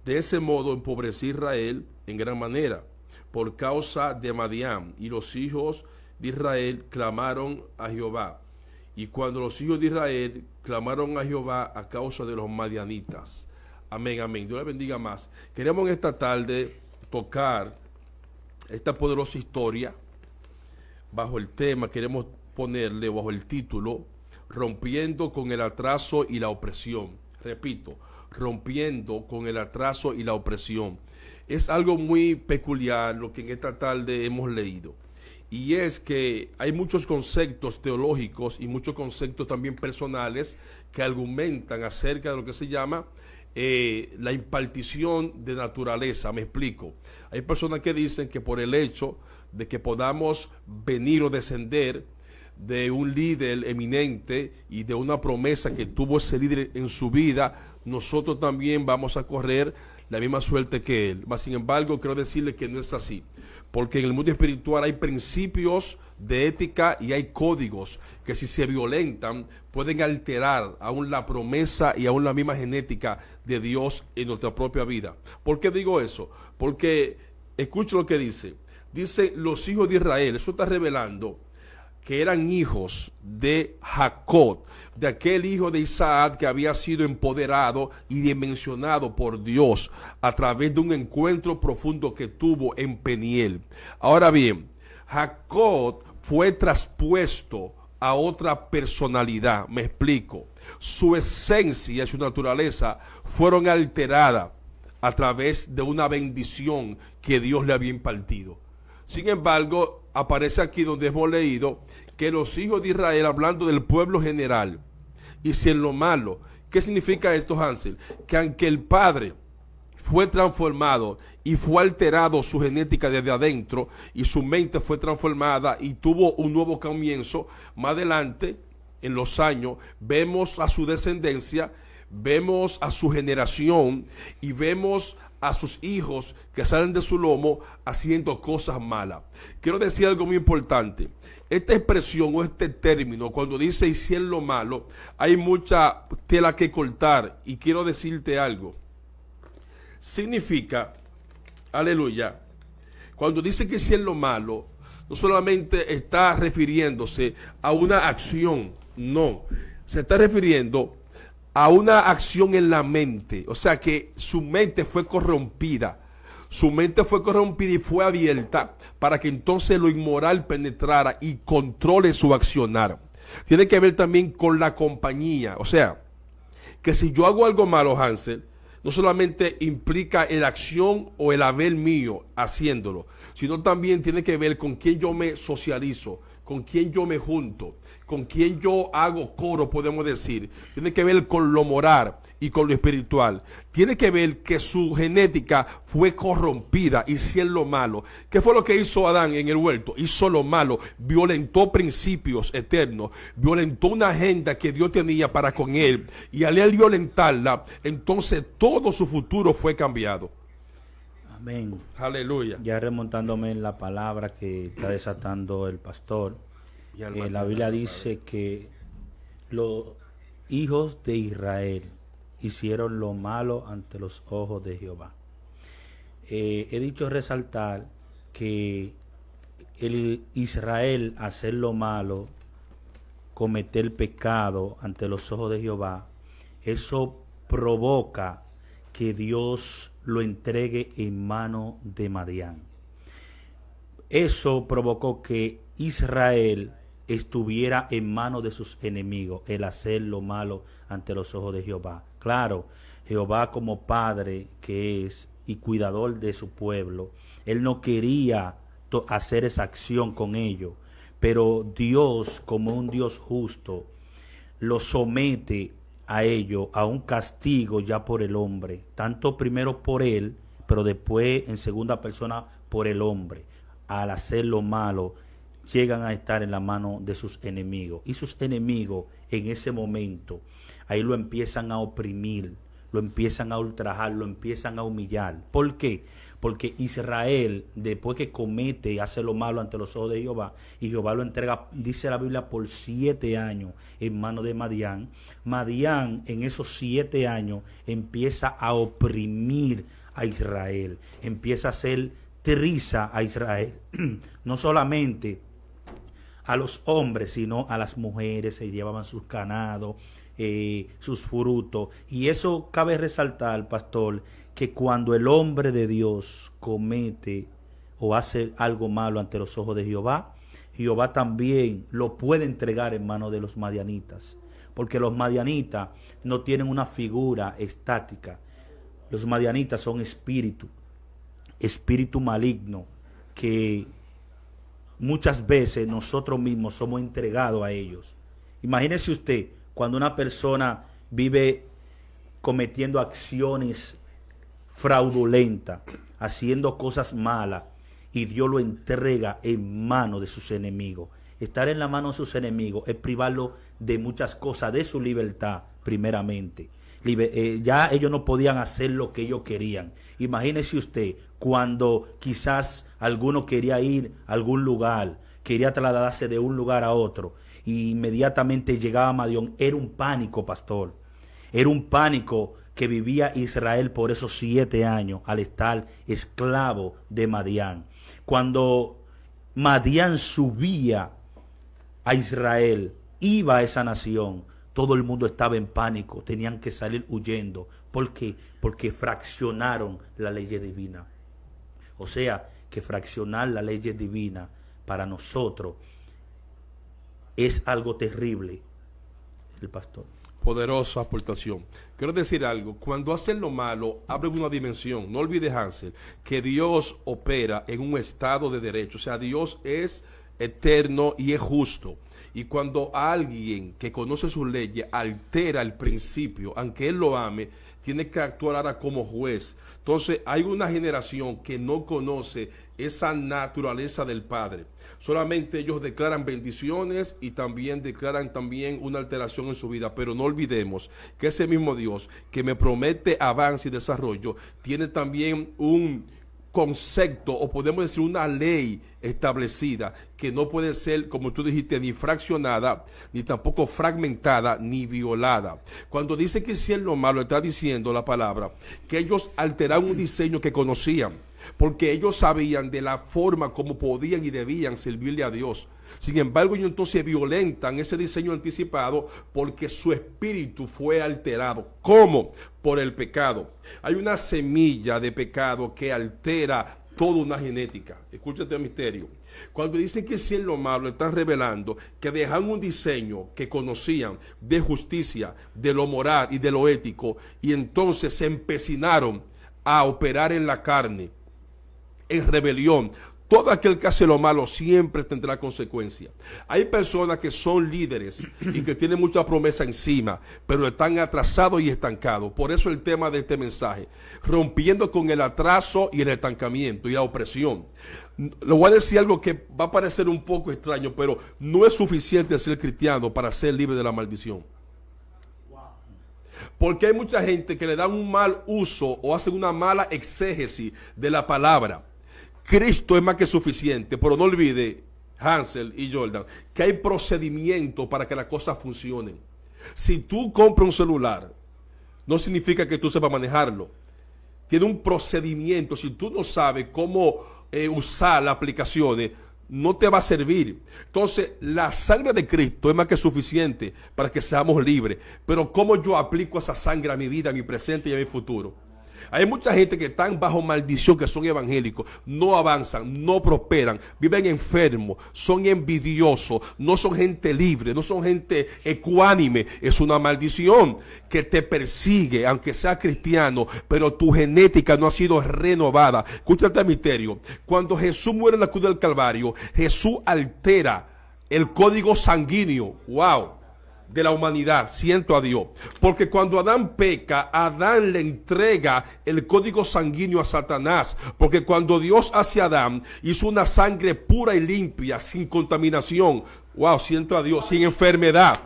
De ese modo empobreció Israel en gran manera por causa de Madián, y los hijos de Israel clamaron a Jehová. Y cuando los hijos de Israel clamaron a Jehová a causa de los madianitas. Amén, amén. Dios le bendiga más. Queremos en esta tarde tocar esta poderosa historia bajo el tema, queremos ponerle bajo el título, rompiendo con el atraso y la opresión. Repito, rompiendo con el atraso y la opresión. Es algo muy peculiar lo que en esta tarde hemos leído. Y es que hay muchos conceptos teológicos y muchos conceptos también personales que argumentan acerca de lo que se llama la impartición de naturaleza. Me explico. Hay personas que dicen que por el hecho de que podamos venir o descender de un líder eminente y de una promesa que tuvo ese líder en su vida, nosotros también vamos a correr la misma suerte que él. Mas, sin embargo, quiero decirle que no es así, porque en el mundo espiritual hay principios de ética y hay códigos que, si se violentan, pueden alterar aún la promesa y aún la misma genética de Dios en nuestra propia vida. ¿Por qué digo eso? Porque escuche lo que dice. Dice los hijos de Israel. Eso está revelando que eran hijos de Jacob, de aquel hijo de Isaac que había sido empoderado y dimensionado por Dios a través de un encuentro profundo que tuvo en Peniel. Ahora bien, Jacob fue traspuesto a otra personalidad. Me explico. Su esencia y su naturaleza fueron alteradas a través de una bendición que Dios le había impartido. Sin embargo, aparece aquí donde hemos leído que los hijos de Israel, hablando del pueblo general, hicieron lo malo. ¿Qué significa esto, Hansel? Que aunque el padre fue transformado y fue alterado su genética desde adentro y su mente fue transformada y tuvo un nuevo comienzo, más adelante, en los años, vemos a su descendencia, vemos a su generación y vemos a sus hijos que salen de su lomo haciendo cosas malas. Quiero decir algo muy importante. Esta expresión o este término, cuando dice hicieron lo malo, hay mucha tela que cortar, y quiero decirte algo. Significa, aleluya, cuando dice que hicieron lo malo, no solamente está refiriéndose a una acción, no, se está refiriendo a una acción en la mente. O sea que su mente fue corrompida. Su mente fue corrompida y fue abierta para que entonces lo inmoral penetrara y controle su accionar. Tiene que ver también con la compañía. O sea, que si yo hago algo malo, Hansel, no solamente implica la acción o el haber mío haciéndolo, sino también tiene que ver con quién yo me socializo, con quién yo me junto, con quién yo hago coro, podemos decir. Tiene que ver con lo moral y con lo espiritual. Tiene que ver que su genética fue corrompida, hicieron lo malo. ¿Qué fue lo que hizo Adán en el huerto? Hizo lo malo, violentó principios eternos, violentó una agenda que Dios tenía para con él, y al él violentarla, entonces todo su futuro fue cambiado. Amén. Aleluya. Ya remontándome en la palabra que está desatando el pastor, la Biblia dice que los hijos de Israel hicieron lo malo ante los ojos de Jehová. He dicho resaltar que el Israel hacer lo malo, cometer pecado ante los ojos de Jehová, eso provoca que Dios lo entregue en mano de Madián. Eso provocó que Israel estuviera en manos de sus enemigos, el hacer lo malo ante los ojos de Jehová. Claro, Jehová, como padre que es y cuidador de su pueblo, él no quería hacer esa acción con ellos, pero Dios, como un Dios justo, lo somete a ello, a un castigo ya por el hombre, tanto primero por él, pero después en segunda persona por el hombre. Al hacer lo malo, llegan a estar en la mano de sus enemigos, y sus enemigos en ese momento, ahí lo empiezan a oprimir, lo empiezan a ultrajar, lo empiezan a humillar. ¿Por qué? Porque Israel, después que comete y hace lo malo ante los ojos de Jehová, y Jehová lo entrega, dice la Biblia, por 7 años en manos de Madián. Madián en esos 7 años empieza a oprimir a Israel, empieza a hacer triza a Israel. No solamente a los hombres, sino a las mujeres, se llevaban sus ganados, sus frutos. Y eso cabe resaltar, pastor, que cuando el hombre de Dios comete o hace algo malo ante los ojos de Jehová, Jehová también lo puede entregar en manos de los madianitas, porque los madianitas no tienen una figura estática. Los madianitas son espíritu maligno, que muchas veces nosotros mismos somos entregados a ellos. Imagínese usted cuando una persona vive cometiendo acciones fraudulentas, haciendo cosas malas, y Dios lo entrega en manos de sus enemigos. Estar en la mano de sus enemigos es privarlo de muchas cosas, de su libertad primeramente. Ya ellos no podían hacer lo que ellos querían. Imagínese usted cuando quizás alguno quería ir a algún lugar, quería trasladarse de un lugar a otro, y inmediatamente llegaba Madián. Era un pánico, pastor. Era un pánico que vivía Israel por esos 7 años al estar esclavo de Madián. Cuando Madián subía a Israel, iba a esa nación, todo el mundo estaba en pánico, tenían que salir huyendo. ¿Por qué? Porque fraccionaron la ley divina. O sea, que fraccionar la ley divina para nosotros es algo terrible. El pastor. Poderosa aportación. Quiero decir algo, cuando hacen lo malo, abren una dimensión. No olvides, Hansel, que Dios opera en un estado de derecho. O sea, Dios es eterno y es justo. Y cuando alguien que conoce sus leyes altera el principio, aunque él lo ame, tiene que actuar ahora como juez. Entonces hay una generación que no conoce esa naturaleza del Padre. Solamente ellos declaran bendiciones y también declaran una alteración en su vida. Pero no olvidemos que ese mismo Dios que me promete avance y desarrollo tiene también un concepto, o podemos decir una ley establecida, que no puede ser, como tú dijiste, ni fraccionada, ni tampoco fragmentada, ni violada. Cuando dice que hicieron lo malo, está diciendo la palabra que ellos alteraron un diseño que conocían, porque ellos sabían de la forma como podían y debían servirle a Dios. Sin embargo, ellos entonces violentan ese diseño anticipado porque su espíritu fue alterado. ¿Cómo? Por el pecado. Hay una semilla de pecado que altera toda una genética. Escúchate el misterio. Cuando dicen que hicieron lo malo, están revelando que dejaron un diseño que conocían de justicia, de lo moral y de lo ético, y entonces se empecinaron a operar en la carne, en rebelión. Todo aquel que hace lo malo siempre tendrá consecuencias. Hay personas que son líderes y que tienen mucha promesa encima, pero están atrasados y estancados. Por eso el tema de este mensaje, rompiendo con el atraso y el estancamiento y la opresión. Le voy a decir algo que va a parecer un poco extraño, pero no es suficiente ser cristiano para ser libre de la maldición. Porque hay mucha gente que le dan un mal uso o hacen una mala exégesis de la palabra. Cristo es más que suficiente, pero no olvide, Hansel y Jordan, que hay procedimientos para que las cosas funcionen. Si tú compras un celular, no significa que tú sepas manejarlo. Tiene un procedimiento. Si tú no sabes cómo usar las aplicaciones, no te va a servir. Entonces, la sangre de Cristo es más que suficiente para que seamos libres. Pero ¿cómo yo aplico esa sangre a mi vida, a mi presente y a mi futuro? Hay mucha gente que están bajo maldición, que son evangélicos, no avanzan, no prosperan, viven enfermos, son envidiosos, no son gente libre, no son gente ecuánime. Es una maldición que te persigue, aunque seas cristiano, pero tu genética no ha sido renovada. Escúchate el misterio. Cuando Jesús muere en la cruz del Calvario, Jesús altera el código sanguíneo. ¡Wow! De la humanidad, siento a Dios, porque cuando Adán peca, Adán le entrega el código sanguíneo a Satanás, porque cuando Dios hace a Adán, hizo una sangre pura y limpia, sin contaminación, wow, siento a Dios, sin enfermedad.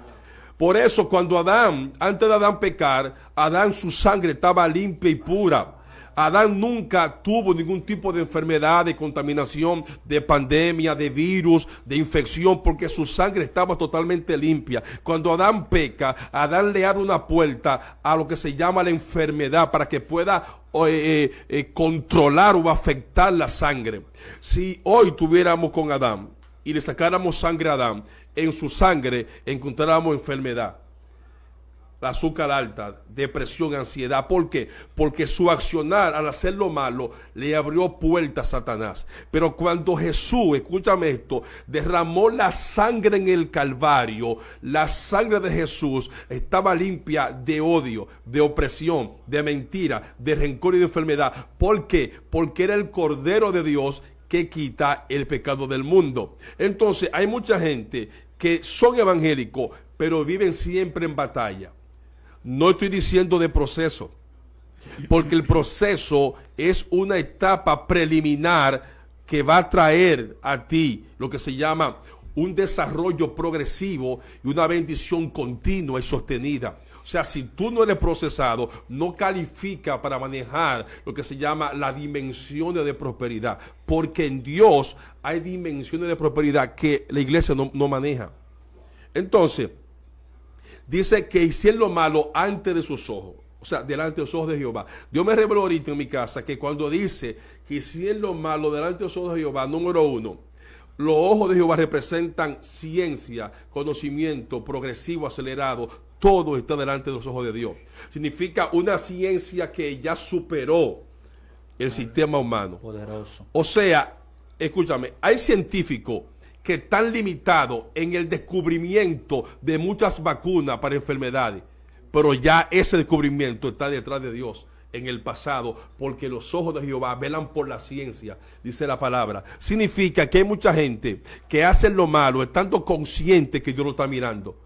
Por eso cuando antes de Adán pecar, Adán su sangre estaba limpia y pura. Adán nunca tuvo ningún tipo de enfermedad, de contaminación, de pandemia, de virus, de infección, porque su sangre estaba totalmente limpia. Cuando Adán peca, Adán le abre una puerta a lo que se llama la enfermedad para que pueda controlar o afectar la sangre. Si hoy tuviéramos con Adán y le sacáramos sangre a Adán, en su sangre encontráramos enfermedad. Azúcar alta, depresión, ansiedad. ¿Por qué? Porque su accionar al hacer lo malo le abrió puertas a Satanás. Pero cuando Jesús, escúchame esto, derramó la sangre en el Calvario, la sangre de Jesús estaba limpia de odio, de opresión, de mentira, de rencor y de enfermedad. ¿Por qué? Porque era el Cordero de Dios que quita el pecado del mundo. Entonces hay mucha gente que son evangélicos, pero viven siempre en batalla. No estoy diciendo de proceso, porque el proceso es una etapa preliminar que va a traer a ti lo que se llama un desarrollo progresivo y una bendición continua y sostenida. O sea, si tú no eres procesado, no califica para manejar lo que se llama la dimensión de prosperidad, porque en Dios hay dimensiones de prosperidad que la iglesia no maneja. Entonces, dice que hicieron lo malo ante de sus ojos, o sea, delante de los ojos de Jehová. Dios me reveló ahorita en mi casa que cuando dice que hicieron lo malo delante de los ojos de Jehová, número uno, los ojos de Jehová representan ciencia, conocimiento progresivo, acelerado. Todo está delante de los ojos de Dios. Significa una ciencia que ya superó el sistema humano. Poderoso. O sea, escúchame, hay científicos que están limitados en el descubrimiento de muchas vacunas para enfermedades, pero ya ese descubrimiento está detrás de Dios en el pasado, porque los ojos de Jehová velan por la ciencia, dice la palabra. Significa que hay mucha gente que hace lo malo estando consciente que Dios lo está mirando.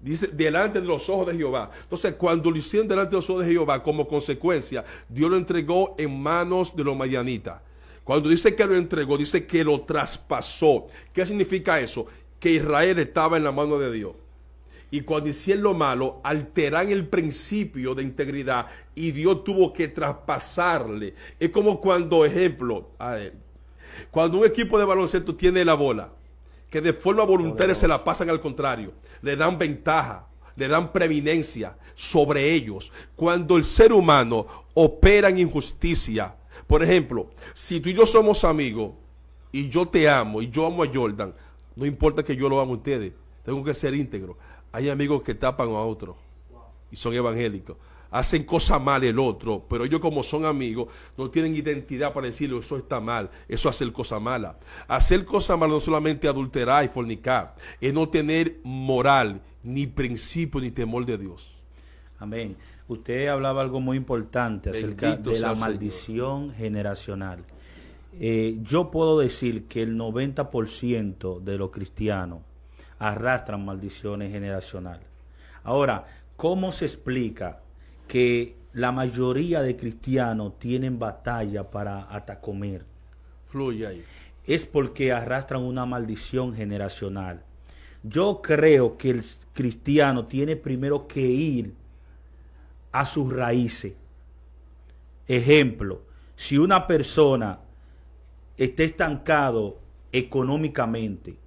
Dice, delante de los ojos de Jehová. Entonces, cuando lo hicieron delante de los ojos de Jehová, como consecuencia, Dios lo entregó en manos de los madianitas. Cuando dice que lo entregó, dice que lo traspasó. ¿Qué significa eso? Que Israel estaba en la mano de Dios. Y cuando hicieron lo malo, alteran el principio de integridad y Dios tuvo que traspasarle. Es como cuando, ejemplo, cuando un equipo de baloncesto tiene la bola, que de forma voluntaria se la pasan al contrario, le dan ventaja, le dan preeminencia sobre ellos. Cuando el ser humano opera en injusticia, por ejemplo, si tú y yo somos amigos y yo te amo y yo amo a Jordan, no importa que yo lo amo a ustedes, tengo que ser íntegro. Hay amigos que tapan a otros y son evangélicos. Hacen cosas mal el otro, pero ellos como son amigos no tienen identidad para decirle eso está mal, eso es hacer cosas malas. Hacer cosas malas no solamente adulterar y fornicar, es no tener moral, ni principio, ni temor de Dios. Amén. Usted hablaba algo muy importante acerca de la maldición generacional. Yo puedo decir que el 90% de los cristianos arrastran maldiciones generacionales. Ahora, ¿cómo se explica que la mayoría de cristianos tienen batalla para hasta comer? Fluye ahí. Es porque arrastran una maldición generacional. Yo creo que el cristiano tiene primero que ir a sus raíces. Ejemplo, si una persona está estancado económicamente,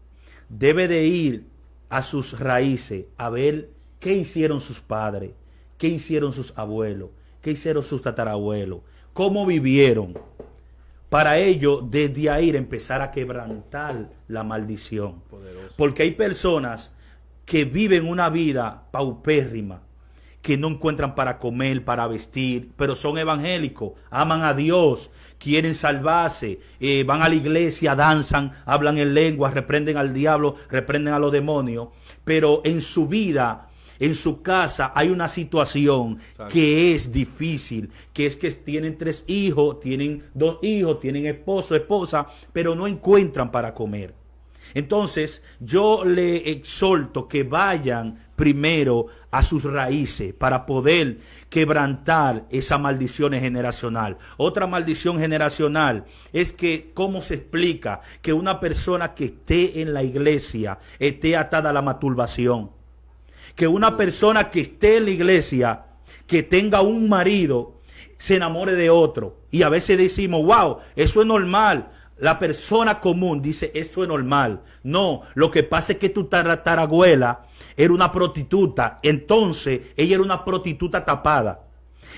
debe de ir a sus raíces a ver qué hicieron sus padres, qué hicieron sus abuelos, qué hicieron sus tatarabuelos, cómo vivieron. Para ello, desde ahí empezar a quebrantar la maldición. Poderoso. Porque hay personas que viven una vida paupérrima, que no encuentran para comer, para vestir, pero son evangélicos, aman a Dios, quieren salvarse, van a la iglesia, danzan, hablan en lengua, reprenden al diablo, reprenden a los demonios, pero en su vida, en su casa hay una situación que es difícil, que es que tienen 3 hijos, tienen 2 hijos, tienen esposo, esposa, pero no encuentran para comer. Entonces, yo le exhorto que vayan primero a sus raíces para poder quebrantar esa maldición generacional. Otra maldición generacional es que, ¿cómo se explica que una persona que esté en la iglesia esté atada a la masturbación? que una persona que esté en la iglesia, que tenga un marido, se enamore de otro. Y a veces decimos, wow, eso es normal. La persona común dice, eso es normal. No, lo que pasa es que tu tatarabuela era una prostituta. Entonces, ella era una prostituta tapada.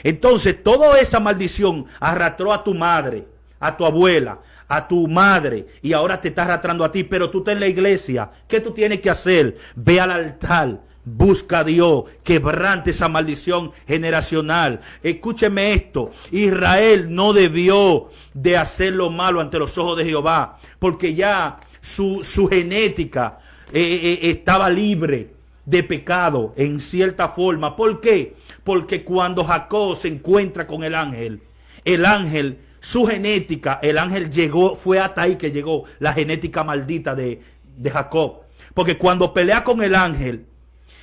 Entonces, toda esa maldición arrastró a tu madre, a tu abuela, a tu madre, y ahora te está arrastrando a ti. Pero tú estás en la iglesia. ¿Qué tú tienes que hacer? Ve al altar. Busca a Dios, quebrante esa maldición generacional. Escúcheme esto, Israel no debió de hacer lo malo ante los ojos de Jehová, porque ya su genética estaba libre de pecado en cierta forma. ¿Por qué? Porque cuando Jacob se encuentra con el ángel, su genética, el ángel llegó, fue hasta ahí que llegó la genética maldita de Jacob. Porque cuando pelea con el ángel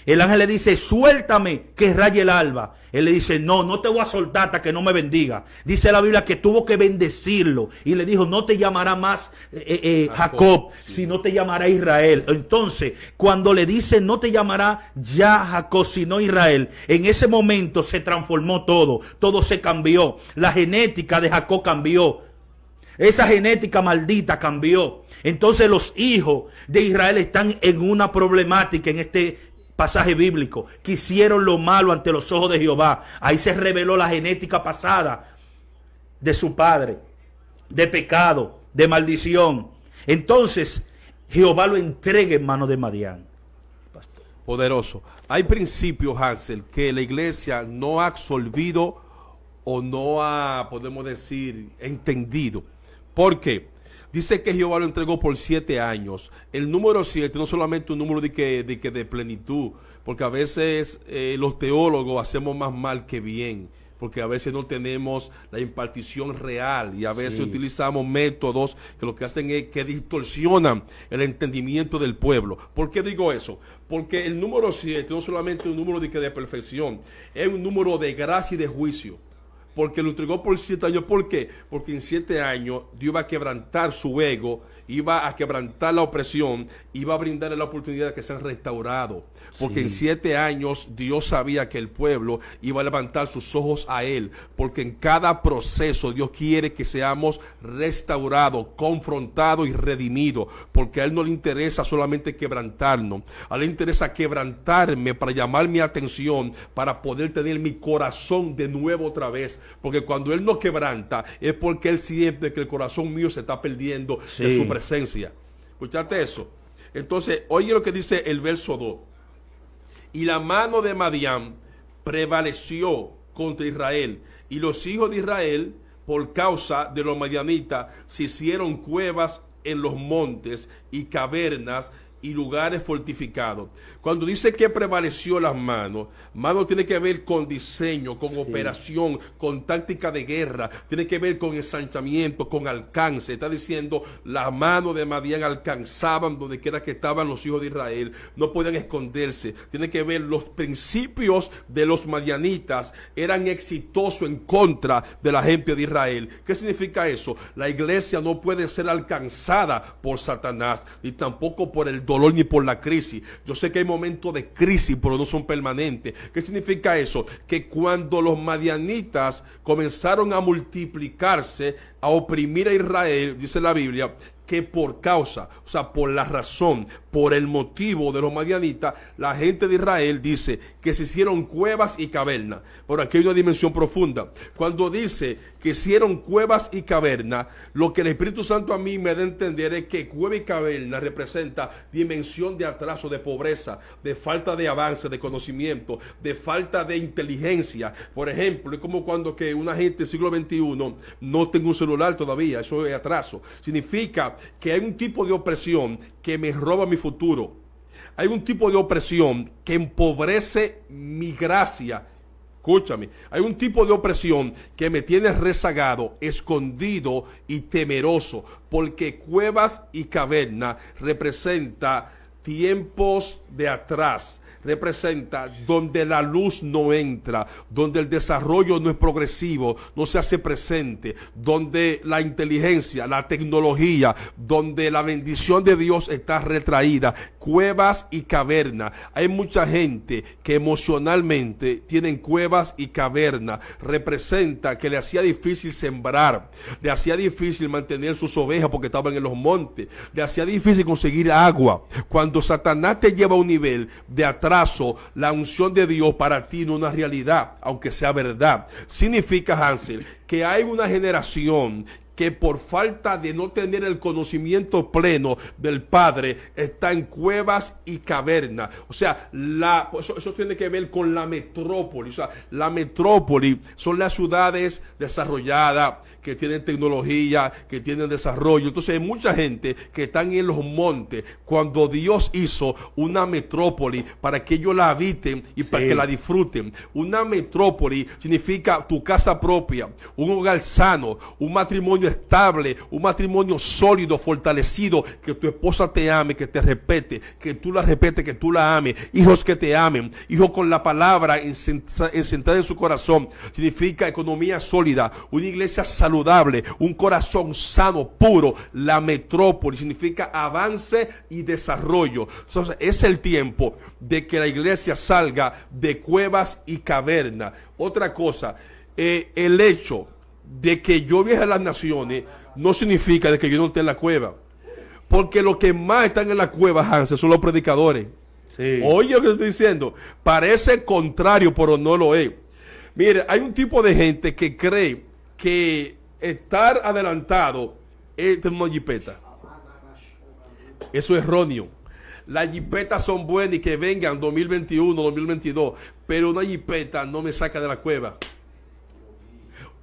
le dice, suéltame que raye el alba. Él le dice, no te voy a soltar hasta que no me bendiga. Dice la Biblia que tuvo que bendecirlo. Y le dijo, no te llamará más Jacob, sino te llamará Israel. Entonces, cuando le dice, no te llamará ya Jacob, sino Israel, en ese momento se transformó todo. Todo se cambió. La genética de Jacob cambió. Esa genética maldita cambió. Entonces los hijos de Israel están en una problemática en este pasaje bíblico, que hicieron lo malo ante los ojos de Jehová. Ahí se reveló la genética pasada de su padre, de pecado, de maldición. Entonces Jehová lo entrega en manos de Madián. Pastor. Poderoso. Hay principios, Hansel, que la iglesia no ha absorbido o no ha, podemos decir, entendido. ¿Por qué? Dice que Jehová lo entregó por 7 años. El número 7 no solamente un número de plenitud, porque a veces los teólogos hacemos más mal que bien, porque a veces no tenemos la impartición real y a veces utilizamos métodos que lo que hacen es que distorsionan el entendimiento del pueblo. ¿Por qué digo eso? Porque el número 7 no solamente un número de perfección, es un número de gracia y de juicio. Porque lo entregó por 7 años. ¿Por qué? Porque en 7 años Dios iba a quebrantar su ego, iba a quebrantar la opresión, iba a brindarle la oportunidad de que sean restaurados. Porque en 7 años Dios sabía que el pueblo iba a levantar sus ojos a Él. Porque en cada proceso Dios quiere que seamos restaurados, confrontados y redimidos. Porque a Él no le interesa solamente quebrantarnos. A Él le interesa quebrantarme para llamar mi atención, para poder tener mi corazón de nuevo otra vez. Porque cuando Él nos quebranta es porque Él siente que el corazón mío se está perdiendo de su presencia. ¿Escuchaste eso? Entonces, oye lo que dice el verso 2. Y la mano de Madián prevaleció contra Israel. Y los hijos de Israel, por causa de los madianitas, se hicieron cuevas en los montes y cavernas y lugares fortificados. Cuando dice que prevaleció las manos, mano tiene que ver con diseño, con operación, con táctica de guerra, tiene que ver con ensanchamiento, con alcance. Está diciendo, la mano de Madián alcanzaban donde quiera que estaban los hijos de Israel, no podían esconderse. Tiene que ver, los principios de los madianitas eran exitosos en contra de la gente de Israel. ¿Qué significa eso? La iglesia no puede ser alcanzada por Satanás, ni tampoco por el dolor ni por la crisis. Yo sé que hay momentos de crisis, pero no son permanentes. ¿Qué significa eso? Que cuando los madianitas comenzaron a multiplicarse, a oprimir a Israel, dice la Biblia, que por causa, o sea, por la razón, por el motivo de los madianitas, la gente de Israel dice que se hicieron cuevas y cavernas. Pero aquí hay una dimensión profunda. Cuando dice que hicieron cuevas y cavernas, lo que el Espíritu Santo a mí me da a entender es que cueva y caverna representa dimensión de atraso, de pobreza, de falta de avance, de conocimiento, de falta de inteligencia. Por ejemplo, es como cuando que una gente del siglo XXI no tenga un celular todavía. Eso es atraso. Significa que hay un tipo de opresión que me roba mi futuro. Hay un tipo de opresión que empobrece mi gracia. Escúchame, hay un tipo de opresión que me tiene rezagado, escondido y temeroso, porque cuevas y cavernas representa tiempos de atrás, representa donde la luz no entra, donde el desarrollo no es progresivo, no se hace presente, donde la inteligencia, la tecnología, donde la bendición de Dios está retraída, cuevas y cavernas. Hay mucha gente que emocionalmente tienen cuevas y cavernas. Representa que le hacía difícil sembrar, le hacía difícil mantener sus ovejas porque estaban en los montes, le hacía difícil conseguir agua. Cuando Satanás te lleva a un nivel de atraso, la unción de Dios para ti no es una realidad, aunque sea verdad. Significa, Hansel, que hay una generación que por falta de no tener el conocimiento pleno del Padre está en cuevas y cavernas. O sea, eso tiene que ver con la metrópoli. O sea, la metrópoli son las ciudades desarrolladas, que tienen tecnología, que tienen desarrollo. Entonces hay mucha gente que están en los montes cuando Dios hizo una metrópoli para que ellos la habiten y para que la disfruten. Una metrópoli significa tu casa propia, un hogar sano, un matrimonio estable, un matrimonio sólido, fortalecido, que tu esposa te ame, que te respete, que tú la respetes, que tú la ames, hijos que te amen, hijos con la palabra encentrada en su corazón. Significa economía sólida, una iglesia saludable, un corazón sano, puro. La metrópoli significa avance y desarrollo. Entonces es el tiempo de que la iglesia salga de cuevas y cavernas. Otra cosa, el hecho de que yo viaje a las naciones no significa de que yo no esté en la cueva, porque los que más están en la cueva, Hansel, son los predicadores. Sí. Oye lo que estoy diciendo, parece contrario, pero no lo es. Mire, hay un tipo de gente que cree que estar adelantado es tener una jipeta. Eso es erróneo. Las jipetas son buenas y que vengan 2021, 2022, pero una jipeta no me saca de la cueva.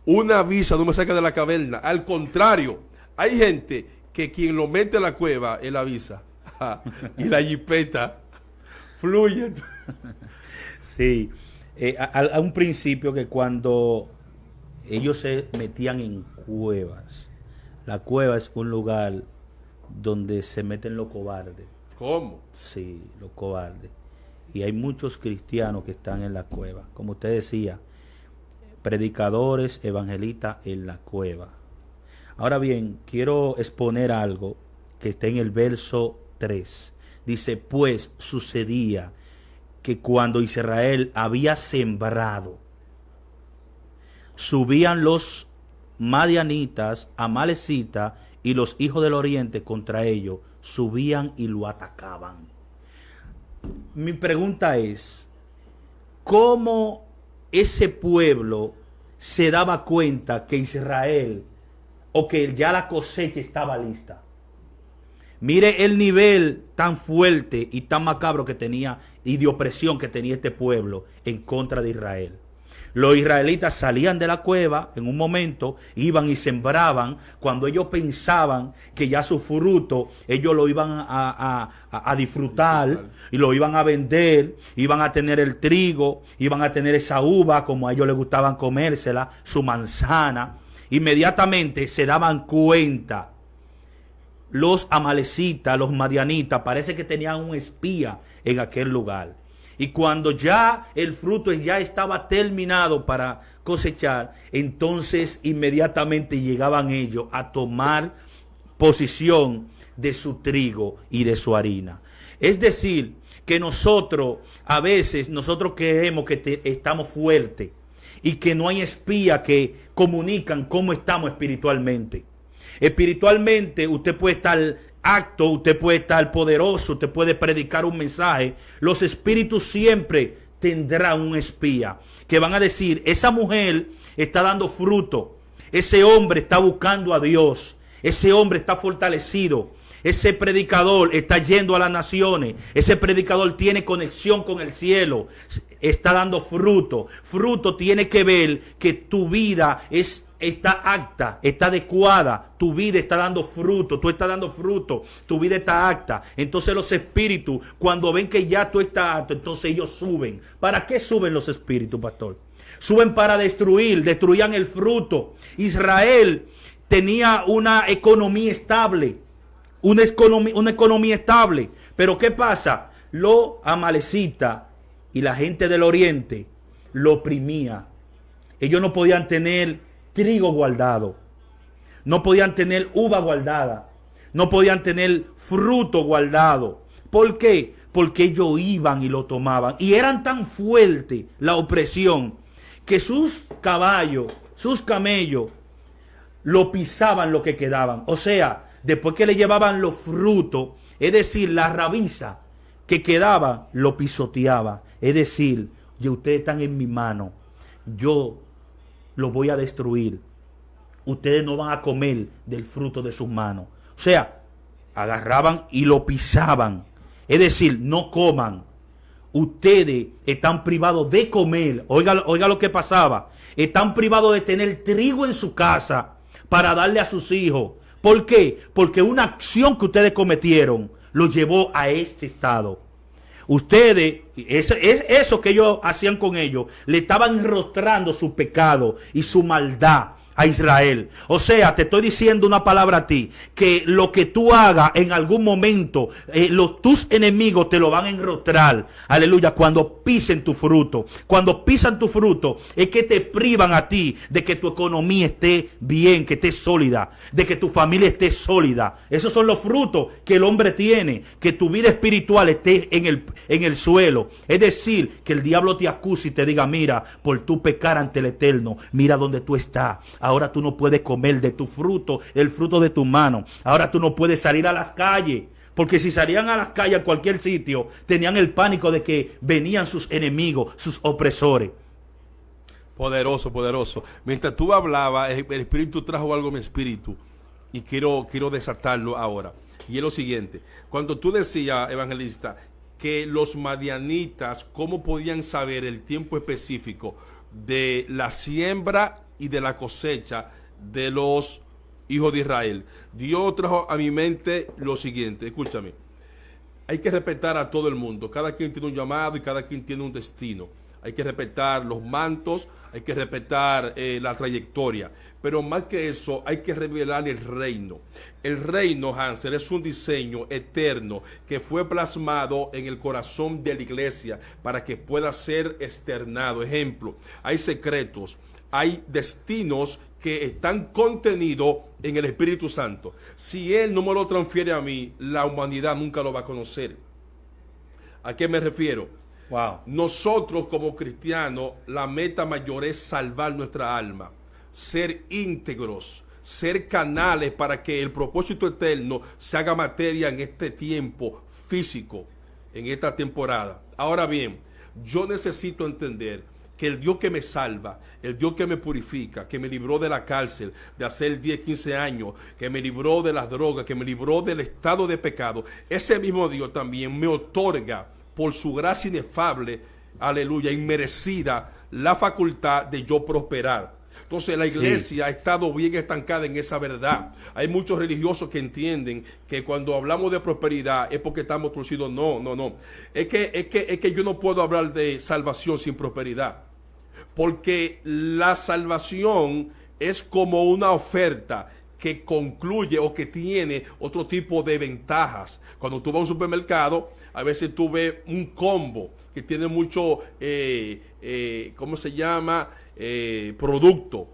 Una visa no me saca de la caverna. Al contrario, hay gente que quien lo mete a la cueva es la visa. Y la jipeta fluye. Sí. A un principio que cuando ellos se metían en cuevas, la cueva es un lugar donde se meten los cobardes. ¿Cómo? Sí, los cobardes. Y hay muchos cristianos que están en la cueva. Como usted decía, predicadores, evangelistas en la cueva. Ahora bien, quiero exponer algo que está en el verso 3. Dice, pues sucedía que cuando Israel había sembrado, subían los madianitas, amalecitas y los hijos del oriente contra ellos, subían y lo atacaban. Mi pregunta es, ¿cómo ese pueblo se daba cuenta que Israel o que ya la cosecha estaba lista? Mire el nivel tan fuerte y tan macabro que tenía y de opresión que tenía este pueblo en contra de Israel. Los israelitas salían de la cueva en un momento, iban y sembraban cuando ellos pensaban que ya su fruto ellos lo iban a disfrutar y lo iban a vender, iban a tener el trigo, iban a tener esa uva como a ellos les gustaban comérsela, su manzana. Inmediatamente se daban cuenta los amalecitas, los madianitas, parece que tenían un espía en aquel lugar. Y cuando ya el fruto ya estaba terminado para cosechar, entonces inmediatamente llegaban ellos a tomar posesión de su trigo y de su harina. Es decir, que nosotros, a veces, nosotros creemos que estamos fuertes y que no hay espías que comunican cómo estamos espiritualmente. Espiritualmente usted puede estar acto, usted puede estar poderoso, usted puede predicar un mensaje. Los espíritus siempre tendrán un espía que van a decir, esa mujer está dando fruto, ese hombre está buscando a Dios, ese hombre está fortalecido, ese predicador está yendo a las naciones, ese predicador tiene conexión con el cielo, está dando fruto. Fruto tiene que ver que tu vida está apta, está adecuada, tu vida está dando fruto, tú estás dando fruto, tu vida está apta. Entonces los espíritus, cuando ven que ya tú estás apto, entonces ellos suben. ¿Para qué suben los espíritus, pastor? Suben para destruían el fruto. Israel tenía una economía estable, una economía estable. Pero ¿qué pasa? Los amalecitas y la gente del oriente lo oprimía. Ellos no podían tener trigo guardado, no podían tener uva guardada, no podían tener fruto guardado. ¿Por qué? Porque ellos iban y lo tomaban. Y eran tan fuerte la opresión que sus caballos, sus camellos, lo pisaban lo que quedaban. O sea, después que le llevaban los frutos, es decir, la rabiza que quedaba, lo pisoteaba. Es decir, ya ustedes están en mi mano, yo los voy a destruir. Ustedes no van a comer del fruto de sus manos. O sea, agarraban y lo pisaban. Es decir, no coman. Ustedes están privados de comer. Oiga lo que pasaba. Están privados de tener trigo en su casa para darle a sus hijos. ¿Por qué? Porque una acción que ustedes cometieron los llevó a este estado. Ustedes, eso que ellos hacían con ellos, le estaban enrostrando su pecado y su maldad a Israel. O sea, te estoy diciendo una palabra a ti, que lo que tú hagas en algún momento, tus enemigos te lo van a enrostrar, aleluya, cuando pisen tu fruto. Cuando pisan tu fruto, es que te privan a ti de que tu economía esté bien, que esté sólida, de que tu familia esté sólida. Esos son los frutos que el hombre tiene, que tu vida espiritual esté en el suelo. Es decir, que el diablo te acuse y te diga, mira, por tu pecar ante el Eterno, mira donde tú estás. Ahora tú no puedes comer de tu fruto, el fruto de tu mano. Ahora tú no puedes salir a las calles. Porque si salían a las calles a cualquier sitio, tenían el pánico de que venían sus enemigos, sus opresores. Poderoso, poderoso. Mientras tú hablabas, el Espíritu trajo algo a mi espíritu. Y quiero desatarlo ahora. Y es lo siguiente. Cuando tú decías, evangelista, que los madianitas, ¿cómo podían saber el tiempo específico de la siembra y de la cosecha de los hijos de Israel? Dios trajo a mi mente lo siguiente, escúchame. Hay que respetar a todo el mundo. Cada quien tiene un llamado y cada quien tiene un destino. Hay que respetar los mantos, hay que respetar la trayectoria. Pero más que eso, hay que revelar el reino. El reino, Hansel, es un diseño eterno que fue plasmado en el corazón de la iglesia para que pueda ser externado. Ejemplo, hay secretos, hay destinos que están contenidos en el Espíritu Santo. Si Él no me lo transfiere a mí, la humanidad nunca lo va a conocer. ¿A qué me refiero? Wow. Nosotros como cristianos, la meta mayor es salvar nuestra alma, ser íntegros, ser canales para que el propósito eterno se haga materia en este tiempo físico, en esta temporada. Ahora bien, yo necesito entender que el Dios que me salva, el Dios que me purifica, que me libró de la cárcel, de hacer 10, 15 años, que me libró de las drogas, que me libró del estado de pecado, ese mismo Dios también me otorga por su gracia inefable, aleluya, inmerecida, la facultad de yo prosperar. Entonces la iglesia ha estado bien estancada en esa verdad. Hay muchos religiosos que entienden que cuando hablamos de prosperidad es porque estamos torcidos. No. Es que yo no puedo hablar de salvación sin prosperidad. Porque la salvación es como una oferta que concluye o que tiene otro tipo de ventajas. Cuando tú vas a un supermercado, a veces tú ves un combo que tiene mucho, ¿cómo se llama? Producto.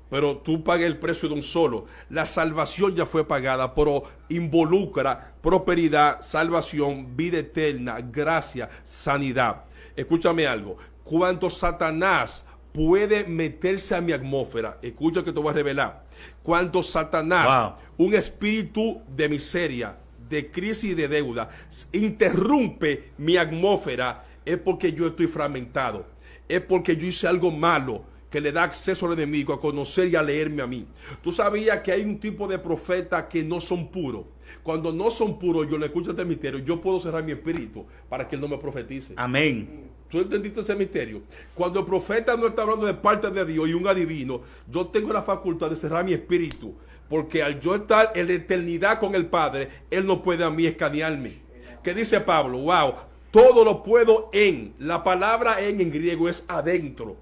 Pero tú pagas el precio de un solo. La salvación ya fue pagada, pero involucra prosperidad, salvación, vida eterna, gracia, sanidad. Escúchame algo. Cuando Satanás puede meterse a mi atmósfera, escucha que te voy a revelar. Cuando Satanás, un espíritu de miseria, de crisis y de deuda, interrumpe mi atmósfera, es porque yo estoy fragmentado. Es porque yo hice algo malo que le da acceso al enemigo a conocer y a leerme a mí. Tú sabías que hay un tipo de profetas que no son puros. Cuando no son puros, yo le escucho este misterio, yo puedo cerrar mi espíritu para que él no me profetice. Amén. ¿Tú entendiste ese misterio? Cuando el profeta no está hablando de parte de Dios y un adivino, yo tengo la facultad de cerrar mi espíritu, porque al yo estar en la eternidad con el Padre, Él no puede a mí escanearme. ¿Qué dice Pablo? Wow, todo lo puedo en, la palabra en griego es adentro.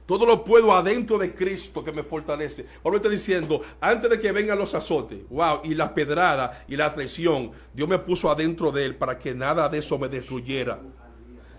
Todo lo puedo adentro de Cristo que me fortalece. Pablo está diciendo, antes de que vengan los azotes, wow, y la pedrada y la traición, Dios me puso adentro de Él para que nada de eso me destruyera.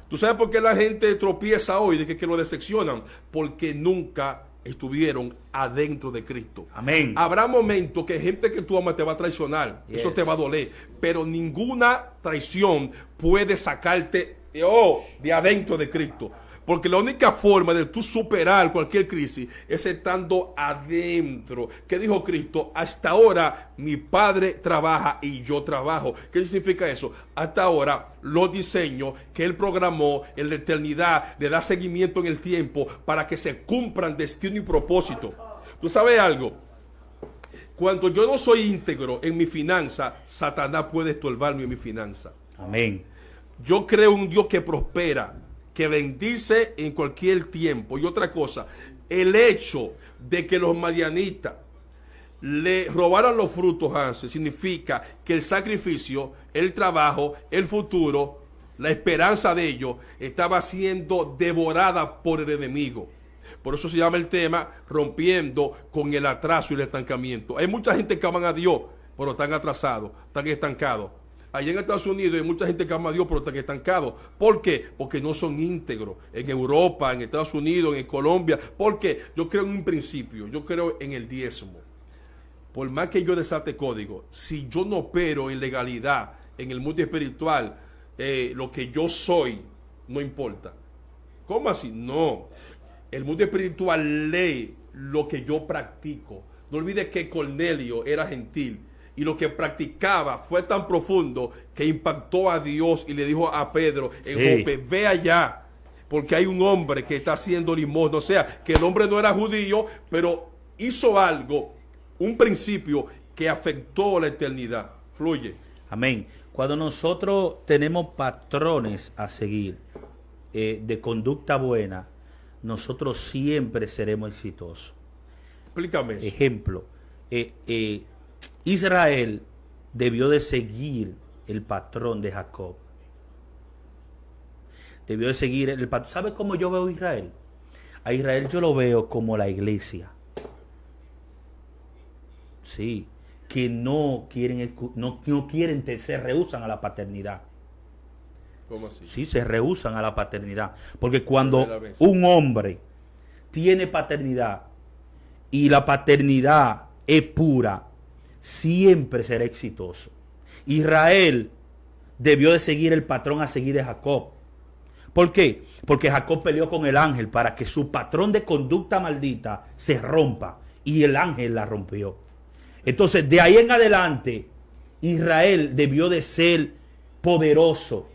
¿Tú sabes por qué la gente tropieza hoy, de que lo decepcionan? Porque nunca estuvieron adentro de Cristo. Amén. Habrá momentos que gente que tú amas te va a traicionar. Yes. Eso te va a doler. Pero ninguna traición puede sacarte de adentro de Cristo. Porque la única forma de tú superar cualquier crisis es estando adentro. ¿Qué dijo Cristo? Hasta ahora mi Padre trabaja y yo trabajo. ¿Qué significa eso? Hasta ahora los diseños que Él programó en la eternidad le da seguimiento en el tiempo para que se cumplan destino y propósito. ¿Tú sabes algo? Cuando yo no soy íntegro en mi finanza, Satanás puede estorbarme en mi finanza. Amén. Yo creo en un Dios que prospera, que bendice en cualquier tiempo. Y otra cosa, el hecho de que los madianitas le robaran los frutos, Hansel, significa que el sacrificio, el trabajo, el futuro, la esperanza de ellos estaba siendo devorada por el enemigo. Por eso se llama el tema rompiendo con el atraso y el estancamiento. Hay mucha gente que aman a Dios, pero están atrasados, están estancados. Allá en Estados Unidos hay mucha gente que ama a Dios, pero están estancados. ¿Por qué? Porque no son íntegros. En Europa, en Estados Unidos, en Colombia. ¿Por qué? Yo creo en un principio. Yo creo en el diezmo. Por más que yo desate código, si yo no opero en legalidad, en el mundo espiritual, lo que yo soy, no importa. ¿Cómo así? No. El mundo espiritual lee lo que yo practico. No olvides que Cornelio era gentil. Y lo que practicaba fue tan profundo que impactó a Dios y le dijo a Pedro en Jope, ve allá, porque hay un hombre que está haciendo limosna. O sea, que el hombre no era judío, pero hizo algo, un principio que afectó la eternidad. Fluye. Amén. Cuando nosotros tenemos patrones a seguir de conducta buena, nosotros siempre seremos exitosos. Explícame eso. Ejemplo, Israel debió de seguir el patrón de Jacob. Debió de seguir el patrón. ¿Sabe cómo yo veo a Israel? A Israel yo lo veo como la iglesia. Sí, que no quieren, se rehúsan a la paternidad. ¿Cómo así? Sí, se rehúsan a la paternidad. Porque cuando un hombre tiene paternidad y la paternidad es pura, siempre será exitoso. Israel debió de seguir el patrón a seguir de Jacob. ¿Por qué? Porque Jacob peleó con el ángel para que su patrón de conducta maldita se rompa, y el ángel la rompió. Entonces, de ahí en adelante, Israel debió de ser poderoso.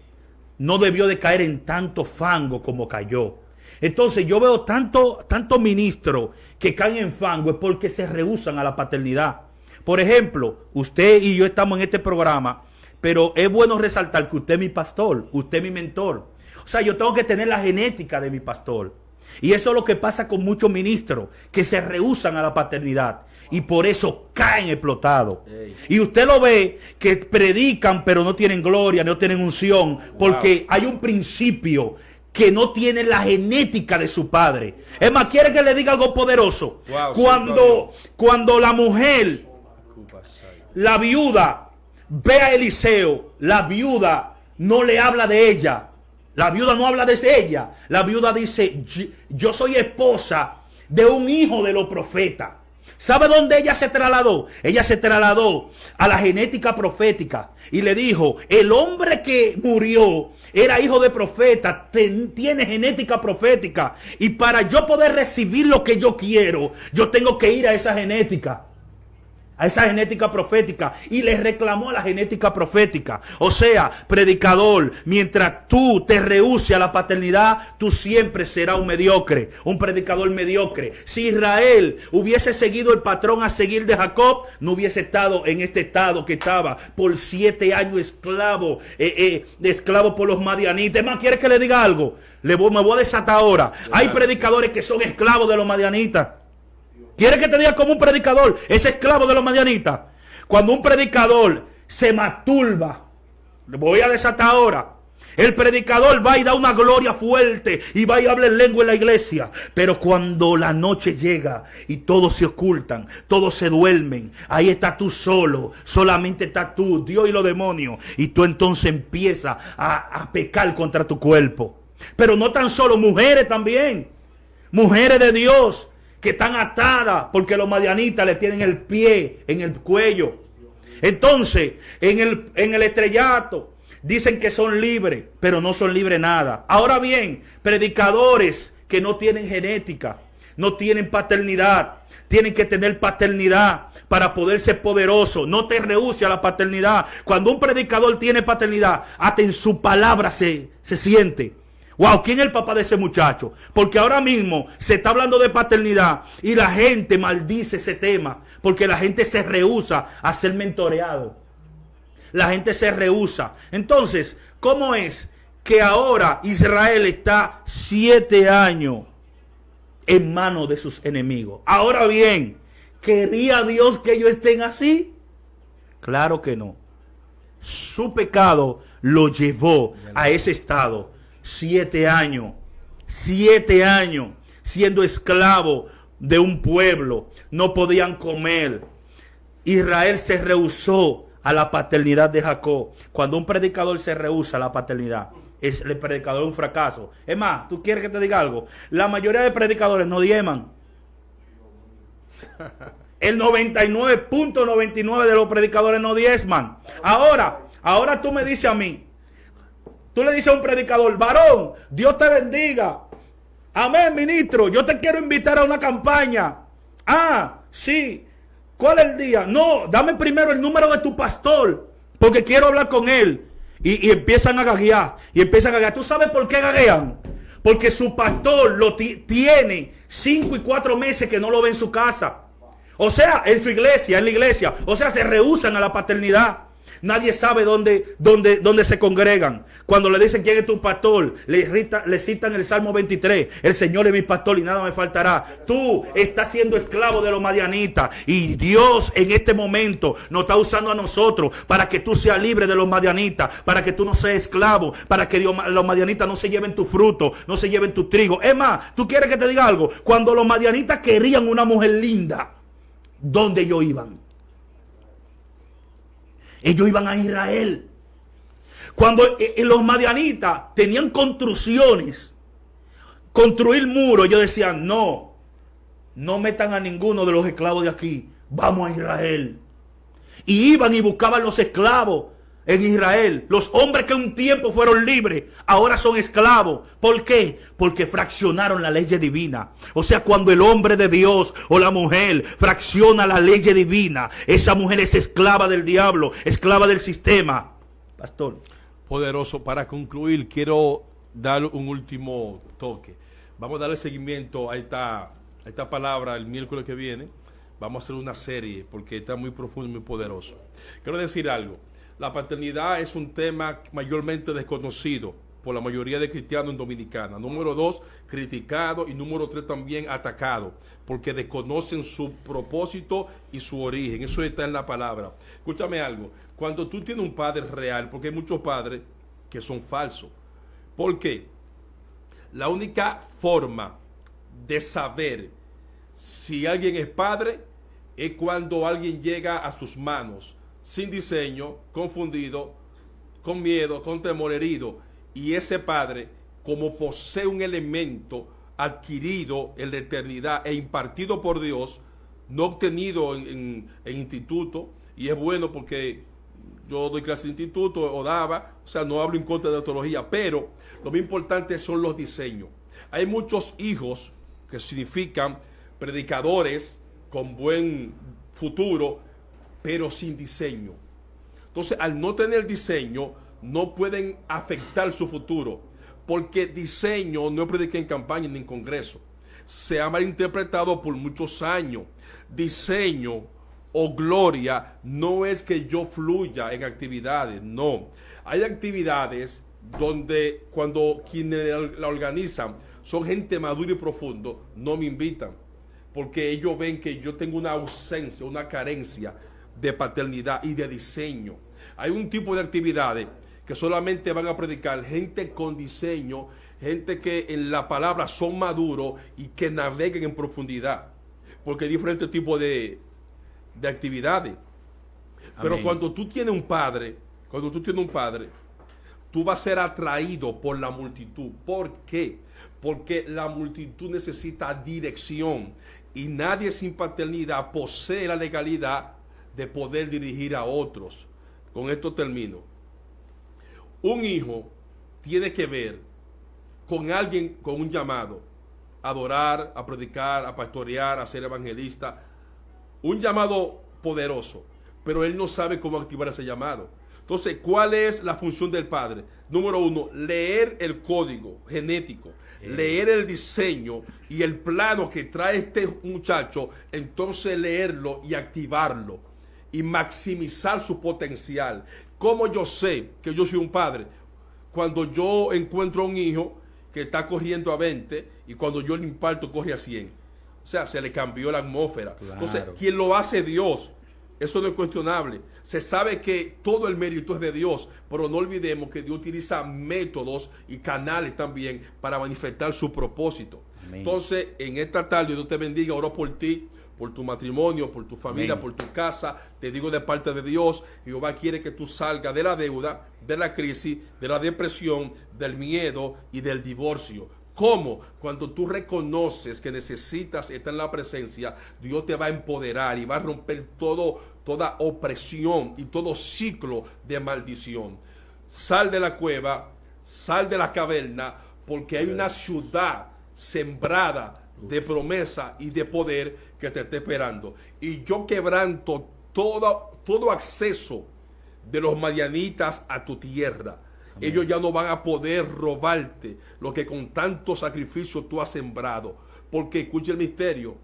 No debió de caer en tanto fango como cayó. Entonces, yo veo tanto ministros que caen en fango es porque se rehúsan a la paternidad. Por ejemplo, usted y yo estamos en este programa, pero es bueno resaltar que usted es mi pastor, usted es mi mentor. O sea, yo tengo que tener la genética de mi pastor. Y eso es lo que pasa con muchos ministros, que se rehúsan a la paternidad. Y por eso caen explotados. Y usted lo ve que predican, pero no tienen gloria, no tienen unción, porque hay un principio que no tiene la genética de su padre. Es más, quiere que le diga algo poderoso. Cuando la mujer, la viuda, ve a Eliseo, la viuda no le habla de ella. La viuda no habla desde ella. La viuda dice, yo soy esposa de un hijo de los profetas. ¿Sabe dónde ella se trasladó? Ella se trasladó a la genética profética y le dijo, el hombre que murió era hijo de profeta, tiene genética profética, y para yo poder recibir lo que yo quiero, yo tengo que ir a esa genética profética, y le reclamó a la genética profética. O sea, predicador, mientras tú te rehuses a la paternidad, tú siempre serás un mediocre, un predicador mediocre. Si Israel hubiese seguido el patrón a seguir de Jacob, no hubiese estado en este estado que estaba por 7 años esclavo por los madianitas. ¿Más quiere que le diga algo? Me voy a desatar ahora. Hay predicadores que son esclavos de los madianitas. ¿Quiere que te diga como un predicador es esclavo de los madianitas? Cuando un predicador se masturba, le voy a desatar ahora. El predicador va y da una gloria fuerte y va y habla en lengua en la iglesia. Pero cuando la noche llega y todos se ocultan, todos se duermen, ahí estás tú solo, solamente estás tú, Dios y los demonios. Y tú entonces empiezas a pecar contra tu cuerpo. Pero no tan solo, mujeres también. Mujeres de Dios que están atadas porque los madianitas le tienen el pie en el cuello. Entonces, en el estrellato dicen que son libres, pero no son libres nada. Ahora bien, predicadores que no tienen genética, no tienen paternidad, tienen que tener paternidad para poder ser poderoso. No te rehúses a la paternidad. Cuando un predicador tiene paternidad, hasta en su palabra se siente. Wow, ¿quién es el papá de ese muchacho? Porque ahora mismo se está hablando de paternidad y la gente maldice ese tema, porque la gente se rehúsa a ser mentoreado. La gente se rehúsa. Entonces, ¿cómo es que ahora Israel está 7 años en manos de sus enemigos? Ahora bien, ¿quería Dios que ellos estén así? Claro que no. Su pecado lo llevó a ese estado. 7 años, 7 años siendo esclavo de un pueblo, no podían comer. Israel se rehusó a la paternidad de Jacob. Cuando un predicador se rehúsa a la paternidad, el predicador es un fracaso. Es más, ¿tú quieres que te diga algo? La mayoría de predicadores no diezman. El 99.99 de los predicadores no diezman. Ahora tú me dices a mí, tú le dices a un predicador, varón, Dios te bendiga. Amén, ministro, yo te quiero invitar a una campaña. Ah, sí. ¿Cuál es el día? No, dame primero el número de tu pastor, porque quiero hablar con él. Y empiezan a gaguear. ¿Tú sabes por qué gaguean? Porque su pastor lo tiene 5 y 4 meses que no lo ve en su casa. O sea, en su iglesia, en la iglesia. O sea, se rehúsan a la paternidad. Nadie sabe dónde se congregan. Cuando le dicen quién es tu pastor, le citan el Salmo 23. El Señor es mi pastor y nada me faltará. Tú estás siendo esclavo de los madianitas. Y Dios en este momento nos está usando a nosotros para que tú seas libre de los madianitas. Para que tú no seas esclavo. Para que los madianitas no se lleven tu fruto, no se lleven tu trigo. Es más, ¿tú quieres que te diga algo? Cuando los madianitas querían una mujer linda, ¿dónde ellos iban? Ellos iban a Israel. Cuando los madianitas tenían construcciones, construir muros, ellos decían, no metan a ninguno de los esclavos de aquí, vamos a Israel. Y iban y buscaban los esclavos en Israel. Los hombres que un tiempo fueron libres, ahora son esclavos. ¿Por qué? Porque fraccionaron la ley divina. O sea, cuando el hombre de Dios o la mujer fracciona la ley divina, esa mujer es esclava del diablo, esclava del sistema. Pastor. Poderoso. Para concluir, quiero dar un último toque. Vamos a darle seguimiento a esta palabra el miércoles que viene. Vamos a hacer una serie porque está muy profundo y muy poderoso. Quiero decir algo. La paternidad es un tema mayormente desconocido por la mayoría de cristianos en Dominicana. Número 2, criticado, y número 3 también atacado, porque desconocen su propósito y su origen. Eso está en la palabra. Escúchame algo. Cuando tú tienes un padre real, porque hay muchos padres que son falsos. ¿Por qué? La única forma de saber si alguien es padre es cuando alguien llega a sus manos sin diseño, confundido, con miedo, con temor, herido. Y ese padre, como posee un elemento adquirido en la eternidad e impartido por Dios, no obtenido en instituto, y es bueno porque yo doy clase de instituto, o daba, o sea, no hablo en contra de teología, pero lo más importante son los diseños. Hay muchos hijos que significan predicadores con buen futuro, pero sin diseño. Entonces, al no tener diseño, no pueden afectar su futuro, porque diseño no es predicar en campaña ni en congreso. Se ha malinterpretado por muchos años. Diseño o gloria no es que yo fluya en actividades, no. Hay actividades donde cuando quienes la organizan son gente madura y profundo, no me invitan, porque ellos ven que yo tengo una ausencia, una carencia de paternidad y de diseño. Hay un tipo de actividades que solamente van a predicar gente con diseño, gente que en la palabra son maduros y que naveguen en profundidad, porque hay diferentes tipos de actividades. Pero cuando tú tienes un padre, tú vas a ser atraído por la multitud. ¿Por qué? Porque la multitud necesita dirección y nadie sin paternidad posee la legalidad de poder dirigir a otros. Con esto termino. Un hijo tiene que ver con alguien con un llamado, a adorar, a predicar, a pastorear, a ser evangelista, un llamado poderoso, pero él no sabe cómo activar ese llamado. Entonces, ¿cuál es la función del padre? Número uno, leer el código genético, leer el diseño y el plano que trae este muchacho, entonces leerlo y activarlo y maximizar su potencial. ¿Cómo yo sé que yo soy un padre? Cuando yo encuentro a un hijo que está corriendo a 20 y cuando yo le imparto corre a 100. O sea, se le cambió la atmósfera. Claro. Entonces, quien lo hace Dios. Eso no es cuestionable. Se sabe que todo el mérito es de Dios, pero no olvidemos que Dios utiliza métodos y canales también para manifestar su propósito. Amén. Entonces, en esta tarde, Dios te bendiga, oro por ti, por tu matrimonio, por tu familia, amén, por tu casa. Te digo de parte de Dios, Jehová quiere que tú salgas de la deuda, de la crisis, de la depresión, del miedo y del divorcio. ¿Cómo? Cuando tú reconoces que necesitas estar en la presencia, Dios te va a empoderar y va a romper toda opresión y todo ciclo de maldición. Sal de la cueva, sal de la caverna, porque hay una ciudad sembrada de promesa y de poder que te está esperando. Y yo quebranto todo acceso de los madianitas a tu tierra. Amén. Ellos ya no van a poder robarte lo que con tanto sacrificio tú has sembrado. Porque, escucha el misterio,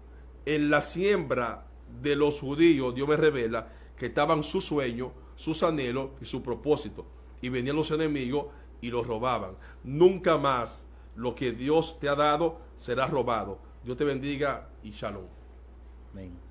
en la siembra de los judíos, Dios me revela que estaban sus sueños, sus anhelos y su propósito. Y venían los enemigos y los robaban. Nunca más lo que Dios te ha dado será robado. Dios te bendiga y shalom. Amén.